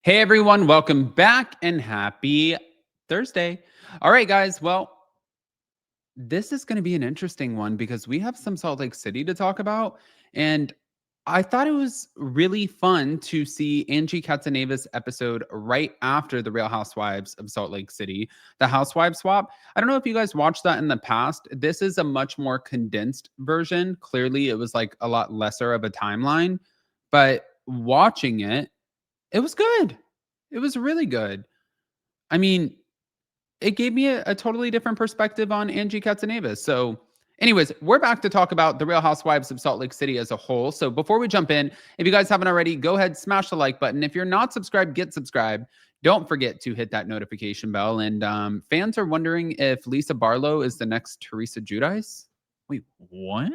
Hey everyone, welcome back and happy Thursday. All right, guys. Well, this is going to be an interesting one because we have some Salt Lake City to talk about. And I thought it was really fun to see Angie Katzaneva's episode right after the Real Housewives of Salt Lake City, the Housewives swap. I don't know if you guys watched that in the past. This is a much more condensed version. Clearly, it was like a lot lesser of a timeline, but watching it was good. It was really good. I mean, it gave me a totally different perspective on Angie Katzeneva. So, anyways, we're back to talk about the Real Housewives of Salt Lake City as a whole. So, before we jump in, if you guys haven't already, go ahead, smash the like button. If you're not subscribed, get subscribed. Don't forget to hit that notification bell. And fans are wondering if Lisa Barlow is the next Teresa Giudice. Wait, what?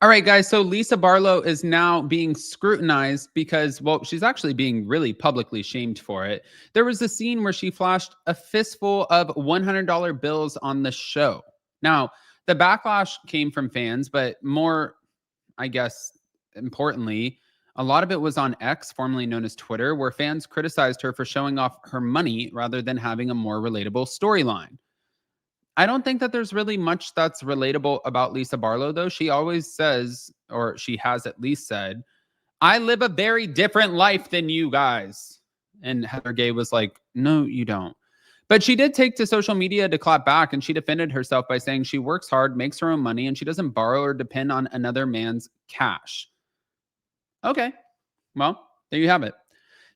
All right, guys. So Lisa Barlow is now being scrutinized because, well, she's actually being really publicly shamed for it. There was a scene where she flashed a fistful of $100 bills on the show. Now, the backlash came from fans, but more, I guess, importantly, a lot of it was on X, formerly known as Twitter, where fans criticized her for showing off her money rather than having a more relatable storyline. I don't think that there's really much that's relatable about Lisa Barlow, though. She always says, or she has at least said, I live a very different life than you guys. And Heather Gay was like, no, you don't. But she did take to social media to clap back, and she defended herself by saying she works hard, makes her own money, and she doesn't borrow or depend on another man's cash. Okay, well, there you have it.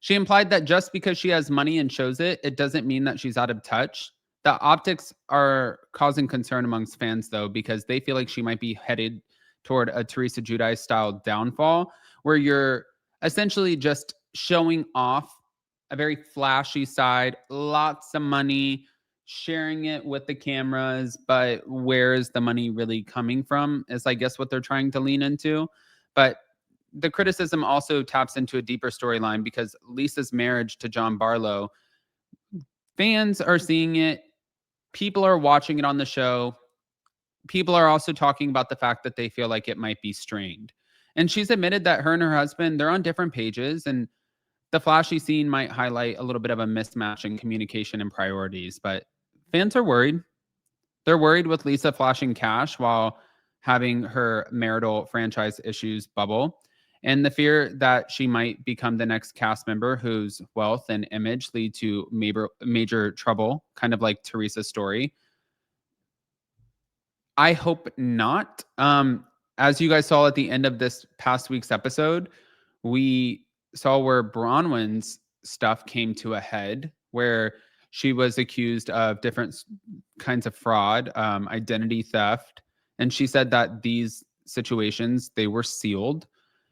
She implied that just because she has money and shows it, it doesn't mean that she's out of touch. The optics are causing concern amongst fans, though, because they feel like she might be headed toward a Teresa Giudice style downfall, where you're essentially just showing off a very flashy side, lots of money, sharing it with the cameras, but where is the money really coming from? Is, I guess, what they're trying to lean into. But the criticism also taps into a deeper storyline because Lisa's marriage to John Barlow, fans are seeing it. People are watching it on the show. People are also talking about the fact that they feel like it might be strained. And she's admitted that her and her husband, they're on different pages, and the flashy scene might highlight a little bit of a mismatch in communication and priorities. But fans are worried. They're worried with Lisa flashing cash while having her marital franchise issues bubble, and the fear that she might become the next cast member whose wealth and image lead to major trouble, kind of like Teresa's story. I hope not. As you guys saw at the end of this past week's episode, we saw where Bronwyn's stuff came to a head, where she was accused of different kinds of fraud, identity theft, and she said that these situations, they were sealed,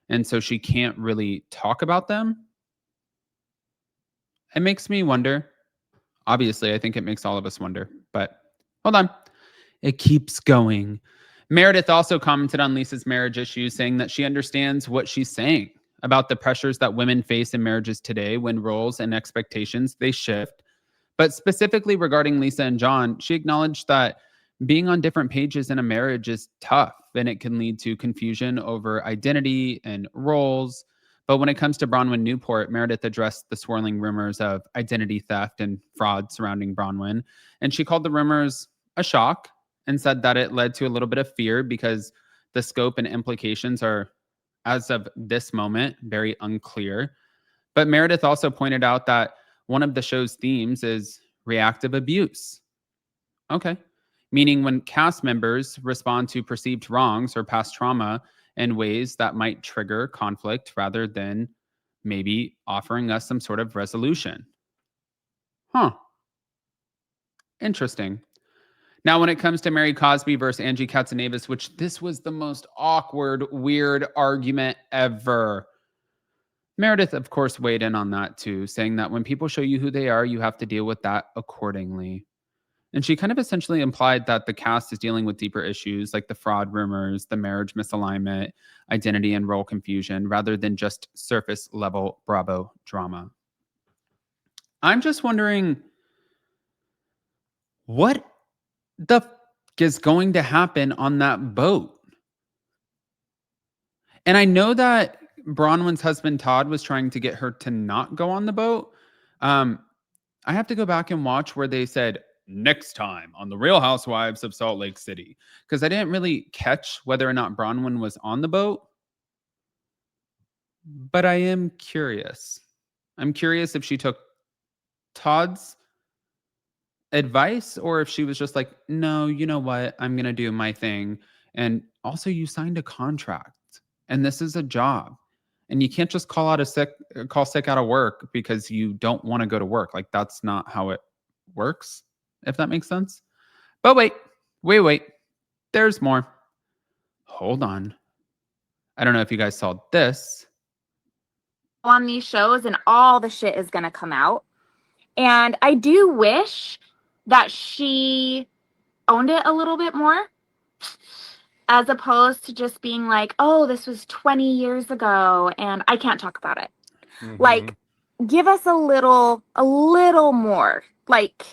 and so she can't really talk about them. It makes me wonder. Obviously, I think it makes all of us wonder, but hold on. It keeps going. Meredith also commented on Lisa's marriage issues, saying that she understands what she's saying about the pressures that women face in marriages today when roles and expectations they shift. But specifically regarding Lisa and John, she acknowledged that being on different pages in a marriage is tough and it can lead to confusion over identity and roles. But when it comes to Bronwyn Newport, Meredith addressed the swirling rumors of identity theft and fraud surrounding Bronwyn. And she called the rumors a shock and said that it led to a little bit of fear because the scope and implications are, as of this moment, very unclear. But Meredith also pointed out that one of the show's themes is reactive abuse. Okay. Meaning when cast members respond to perceived wrongs or past trauma in ways that might trigger conflict rather than maybe offering us some sort of resolution. Huh. Interesting. Now, when it comes to Mary Cosby versus Angie Katzenevas, which this was the most awkward, weird argument ever. Meredith, of course, weighed in on that too, saying that when people show you who they are, you have to deal with that accordingly. And she kind of essentially implied that the cast is dealing with deeper issues like the fraud rumors, the marriage misalignment, identity and role confusion, rather than just surface level Bravo drama. I'm just wondering what the is going to happen on that boat. And I know that Bronwyn's husband Todd was trying to get her to not go on the boat. I have to go back and watch where they said next time on the Real Housewives of Salt Lake City, because I didn't really catch whether or not Bronwyn was on the boat. But I am curious. I'm curious if she took Todd's advice or if she was just like, no, you know what? I'm going to do my thing. And also, you signed a contract and this is a job. And you can't just call sick out of work because you don't want to go to work. Like, that's not how it works, if that makes sense. But wait. There's more. Hold on. I don't know if you guys saw this. On these shows and all the shit is going to come out. And I do wish that she owned it a little bit more, as opposed to just being like, oh, this was 20 years ago and I can't talk about it. Mm-hmm. Like, give us a little more. Like,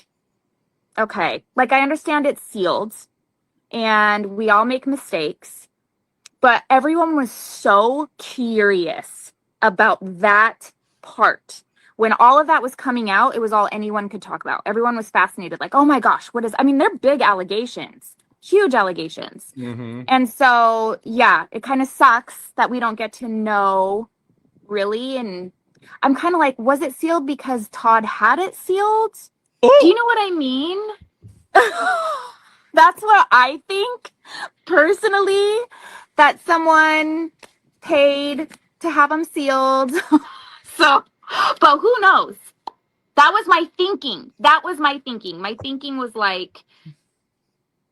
okay, like I understand it's sealed and we all make mistakes, but everyone was so curious about that part. When all of that was coming out, it was all anyone could talk about. Everyone was fascinated, like, oh my gosh, they're big allegations, huge allegations. Mm-hmm. And so, yeah, it kind of sucks that we don't get to know really. And I'm kind of like, was it sealed because Todd had it sealed? Ooh. Do you know what I mean? That's what I think personally, that someone paid to have them sealed. So, but who knows? That was my thinking. My thinking was like,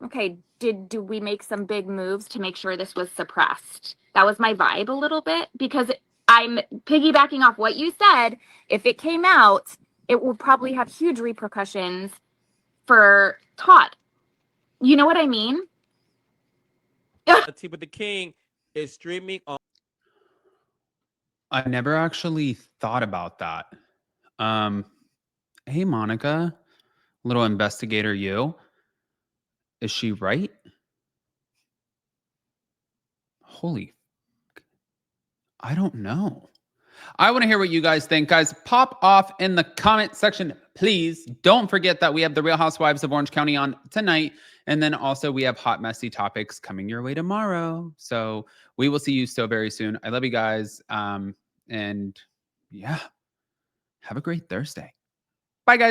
okay, do we make some big moves to make sure this was suppressed? That was my vibe a little bit, because I'm piggybacking off what you said. If it came out, it will probably have huge repercussions for Todd. You know what I mean? Tea with the King is streaming on. I never actually thought about that. Hey, Monica, little investigator, is she right? Holy, I don't know. I want to hear what you guys think. Guys, pop off in the comment section, please. Don't forget that we have the Real Housewives of Orange County on tonight. And then also we have hot, messy topics coming your way tomorrow. So we will see you so very soon. I love you guys. And yeah, have a great Thursday. Bye, guys.